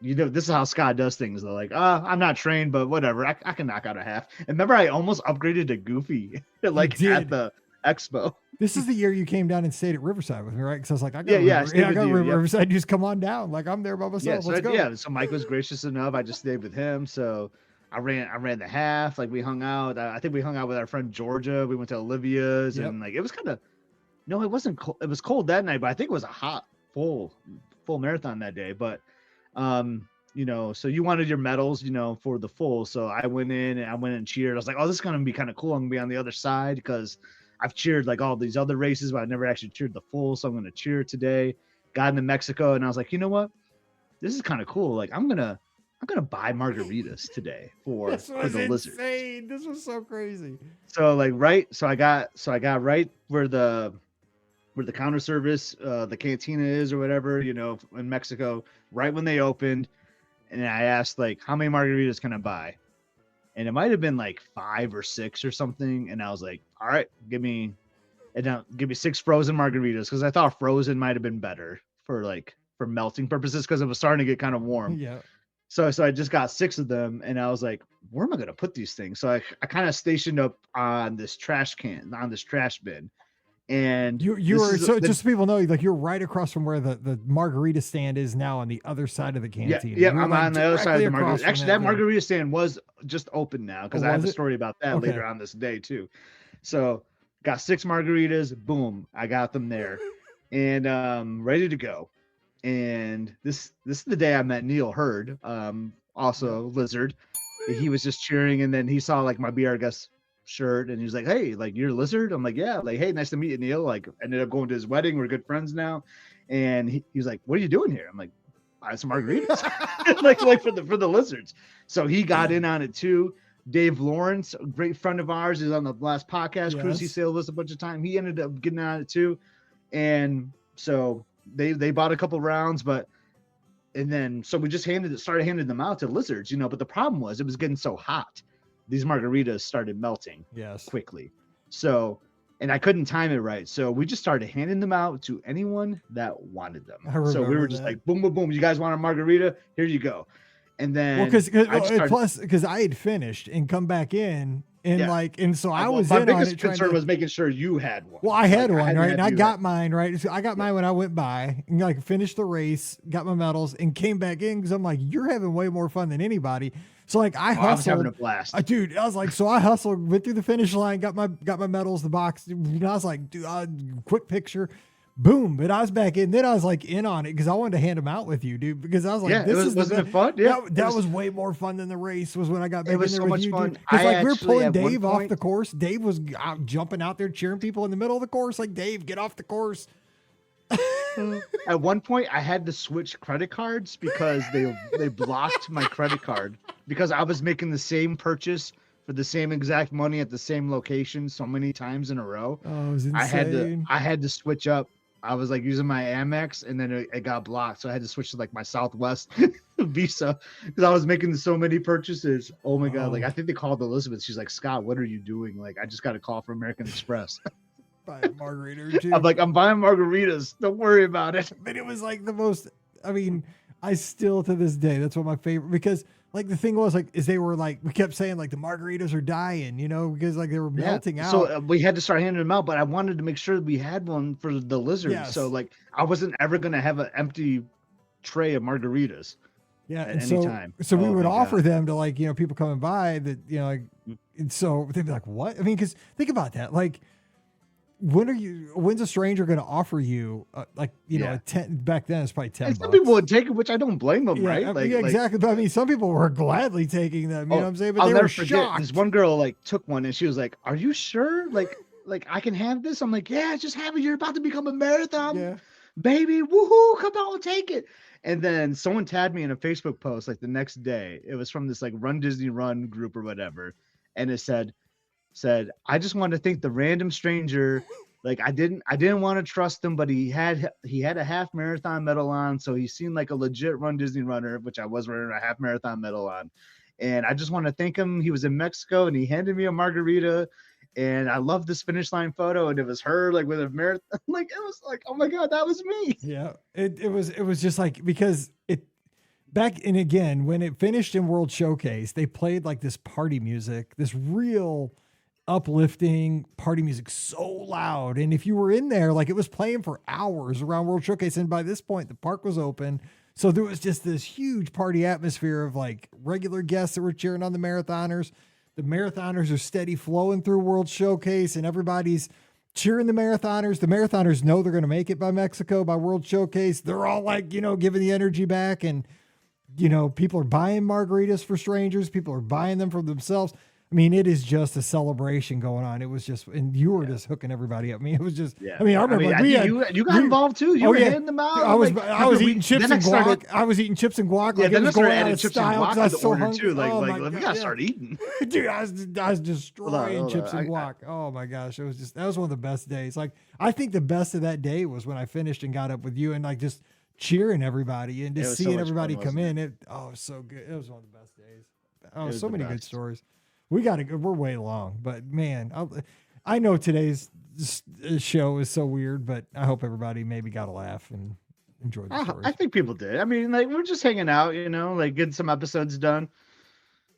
this is how Scott does things. They're like, I'm not trained, but whatever. I can knock out a half. And remember, I almost upgraded to Goofy at the expo. This is the year you came down and stayed at Riverside with me, right? Because I was like, I got Riverside. You just come on down. I'm there by myself. Let's go. Yeah, so Mike was gracious enough. I just stayed with him. So I ran the half. We hung out. I think we hung out with our friend Georgia. We went to Olivia's and it was kind of, no, it wasn't cold. It was cold that night, but I think it was a hot, full marathon that day. But, so you wanted your medals, for the full. So I went in and cheered. I was like, oh, this is going to be kind of cool. I'm going to be on the other side because I've cheered all these other races, but I never actually cheered the full. So I'm going to cheer today. Got into Mexico and I was like, you know what? This is kind of cool. I'm going to buy margaritas today for the Lizards. This was so crazy. So I got right where the counter service, the cantina is or whatever, in Mexico, right when they opened. And I asked how many margaritas can I buy? And it might've been 5 or 6 or something. And I was like, all right, give me 6 frozen margaritas. Cause I thought frozen might've been better for melting purposes. Cause it was starting to get kind of warm. Yeah. So I just got 6 of them and I was like, where am I going to put these things? So I kind of stationed up on this trash bin. And you were just so people know, you're right across from where the margarita stand is now on the other side of the canteen. Yeah, I'm on the other side of the margarita. Actually, that margarita stand was just open now because I have a story about that later on this day too. So got 6 margaritas, boom, I got them there, and ready to go. And this is the day I met Neil Hurd, also Lizard. He was just cheering, and then he saw my Be Our Guest shirt and he was like, hey, you're a Lizard? I'm like, yeah. Hey, nice to meet you, Neil. Ended up going to his wedding. We're good friends now. And he was like, what are you doing here? I'm like, buying some margaritas. for the Lizards. So he got in on it too. Dave Lawrence, a great friend of ours, is on the last podcast. Yes. Cruise, he sailed us a bunch of time. He ended up getting on it too. And so they bought a couple rounds, and then we just started handing them out to Lizards, but the problem was it was getting so hot. These margaritas started melting quickly. So, and I couldn't time it right. So we just started handing them out to anyone that wanted them. So we were just boom, boom, boom. You guys want a margarita? Here you go. And Well, then I just started, plus because I had finished and come back in and yeah. and so I Well, was my in on biggest it trying concern to. was making sure you had one. Well, I had Like, one, had to right? have And I you got had- mine, right? So I got mine when I went by and like finished the race, got my medals, and came back in because I'm like, you're having way more fun than anybody. So like I Oh, I was having hustled, a blast. dude. I was like, so I hustled, went through the finish line, got my medals, the box. And I was like, dude, quick picture, boom. But I was back in. Then I was like in on it because I wanted to hand them out with you, dude. Because I was like, Yeah, this is wasn't it fun? Yeah, that was way more fun than the race. Was when I got back in was there so with much you, fun. dude. Because I like we were actually, pulling at one Dave off point- the course. Dave was out, jumping out there cheering people in the middle of the course. Like, Dave, get off the course. At one point, I had to switch credit cards because they blocked my credit card because I was making the same purchase for the same exact money at the same location so many times in a row. Oh, it was insane. I had to switch up. I was like using my Amex and then it got blocked, so I had to switch to like my Southwest Visa because I was making so many purchases. Oh my god! Like I think they called Elizabeth. She's like, Scott, what are you doing? Like I just got a call from American Express. Buy a margarita or two. I'm like, I'm buying margaritas. Don't worry about it. But it was like the most. I mean, I still to this day, that's one of my favorite because like the thing was like is they were like we kept saying like the margaritas are dying, you know, because like they were melting out. So we had to start handing them out, but I wanted to make sure that we had one for the lizard. Yes. So like I wasn't ever gonna have an empty tray of margaritas. Yeah, at and any so time. so we Oh would my offer God. them to like you know people coming by that you know like, and so they'd be like, what? I mean, because think about that, like. When's a stranger going to offer you like you know Yeah. a 10 back then it's probably 10 And some bucks. people would take it, which I don't blame them, Yeah, right? I mean, yeah, exactly. But I mean, some people were gladly taking them. You know what I'm saying? But I'll they never were forget. shocked. This one girl like took one and she was like, "Are you sure? Like I can have this?" I'm like, "Yeah, just have it. You're about to become a marathon, Yeah. baby. Woohoo! Come on, take it." And then someone tagged me in a Facebook post like the next day. It was from this like Run Disney Run group or whatever, and it said, "I just want to thank the random stranger. Like I didn't want to trust him, but he had a half marathon medal on, so he seemed like a legit Run Disney runner, which I was wearing a half marathon medal on. And I just want to thank him. He was in Mexico and he handed me a margarita, and I love this finish line photo. And it was her like with a marathon, like it was like, oh my god, that was me. Yeah. It was just like because it back and again when it finished in World Showcase, they played like this party music, this real uplifting party music so loud. And if you were in there, like it was playing for hours around World Showcase. And by this point, the park was open. So there was just this huge party atmosphere of like regular guests that were cheering on the marathoners. The marathoners are steady flowing through World Showcase and everybody's cheering the marathoners. The marathoners know they're going to make it by Mexico, by World Showcase. They're all like, you know, giving the energy back. And, you know, people are buying margaritas for strangers. People are buying them for themselves. I mean, it is just a celebration going on. It was just, and you were just hooking everybody up. I mean, it was just, I mean, I remember like, you got involved too. You were handing them out. I was Like, eating chips then and I started- guac. I was eating chips and guac. Yeah, Like it then I was started going out adding of chips and style guac 'cause I to was the so order hungry. too. Like, Oh like my we God, gotta yeah. start eating. Dude, I was destroying Hold on. chips and guac. Oh my gosh. That was one of the best days. Like, I think the best of that day was when I finished and got up with you and like just cheering everybody and It just was so seeing much everybody fun, come wasn't in. It was so good. It was one of the best days. Oh, was so the many good best. stories. We're way long, but man, I know today's show is so weird, but I hope everybody maybe got a laugh and enjoyed the stories. I think people did. I mean, like we're just hanging out, you know, like getting some episodes done.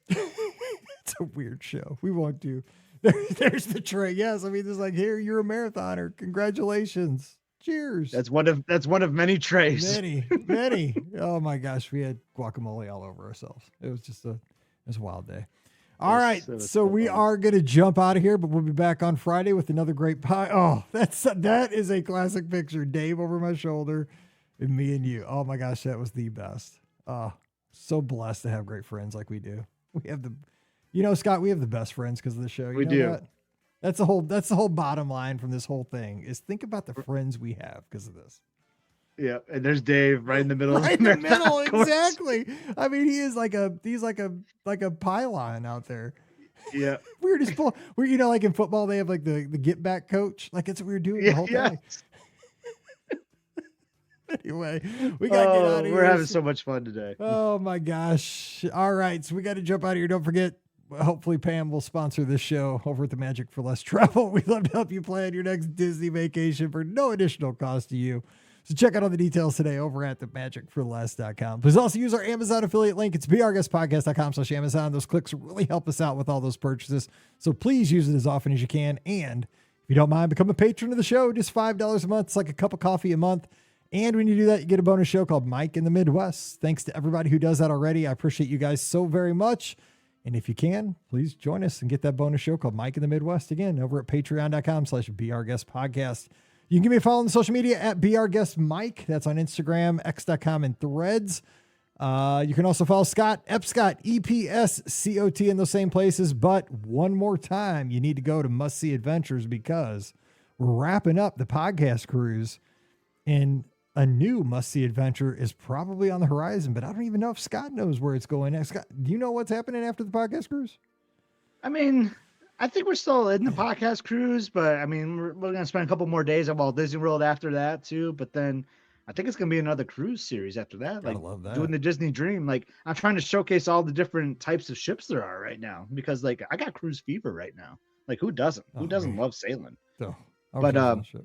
It's a weird show. We won't do. There's the tray. Yes, I mean, it's like here you're a marathoner. Congratulations. Cheers. That's one of many trays. Many. Oh my gosh, we had guacamole all over ourselves. It was just a wild day. All right, so we are going to jump out of here, but we'll be back on Friday with another great pie. Oh, that is a classic picture. Dave over my shoulder and me and you. Oh my gosh, that was the best. Oh, so blessed to have great friends like we do. We have Scott, we have the best friends because of the show. You We know do. that? That's the whole bottom line from this whole thing is think about the friends we have because of this. Yeah, and there's Dave right in the middle. Right in the of marathon middle, course. exactly. I mean, he's like a pylon out there. Yeah, We're just we're like in football they have like the get back coach. Like it's what we were doing the whole yeah. day. Anyway, we gotta get out of here. We're having so much fun today. Oh my gosh. All right. So we got to jump out of here. Don't forget, hopefully Pam will sponsor this show over at the Magic for Less Travel. We'd love to help you plan your next Disney vacation for no additional cost to you. So check out all the details today over at themagicforless.com. Please also use our Amazon affiliate link. It's beourguestpodcast.com/Amazon. Those clicks really help us out with all those purchases. So please use it as often as you can. And if you don't mind, become a patron of the show. Just $5 a month. It's like a cup of coffee a month. And when you do that, you get a bonus show called Mike in the Midwest. Thanks to everybody who does that already. I appreciate you guys so very much. And if you can, please join us and get that bonus show called Mike in the Midwest again over at patreon.com/BeOurGuestPodcast. You can give me a follow on social media at BeOurGuestMike. That's on Instagram, X.com, and Threads. You can also follow Scott, Epscott, EPSCOT in those same places. But one more time, you need to go to Must See Adventures because we're wrapping up the podcast cruise and a new must-see adventure is probably on the horizon, but I don't even know if Scott knows where it's going next. Scott, do you know what's happening after the podcast cruise? I mean, I think we're still in the podcast cruise, but I mean, we're going to spend a couple more days at Walt Disney World after that too. But then I think it's going to be another cruise series after that. Gotta love that. Doing the Disney Dream. Like, I'm trying to showcase all the different types of ships there are right now because, like, I got cruise fever right now. Like, who doesn't? Who doesn't love sailing? So, but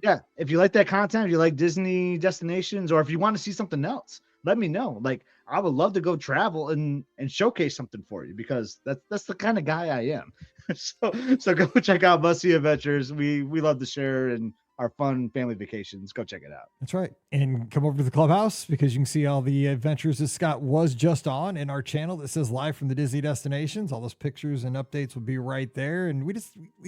yeah, if you like that content, if you like Disney destinations, or if you want to see something else, let me know. Like, I would love to go travel and showcase something for you because that's the kind of guy I am. so go check out Must See Adventures. We love to share and our fun family vacations. Go check it out. That's right. And come over to the clubhouse because you can see all the adventures that Scott was just on in our channel that says live from the Disney destinations. All those pictures and updates will be right there. And we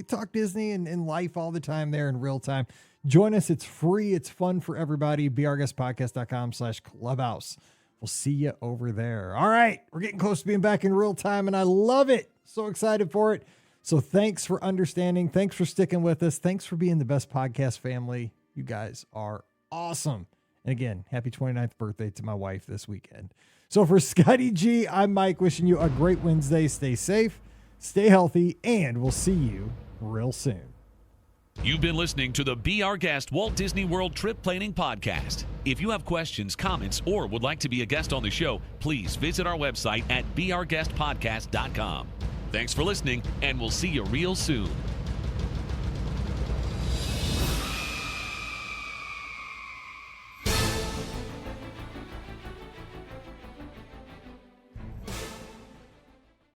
talk Disney and life all the time there in real time. Join us. It's free. It's fun for everybody. beourguestpodcast.com/clubhouse. We'll see you over there. All right. We're getting close to being back in real time and I love it. So excited for it. So thanks for understanding. Thanks for sticking with us. Thanks for being the best podcast family. You guys are awesome. And again, happy 29th birthday to my wife this weekend. So for Scotty G, I'm Mike, wishing you a great Wednesday. Stay safe, stay healthy, and we'll see you real soon. You've been listening to the Be Our Guest Walt Disney World Trip Planning Podcast. If you have questions, comments, or would like to be a guest on the show, please visit our website at beourguestpodcast.com. Thanks for listening, and we'll see you real soon.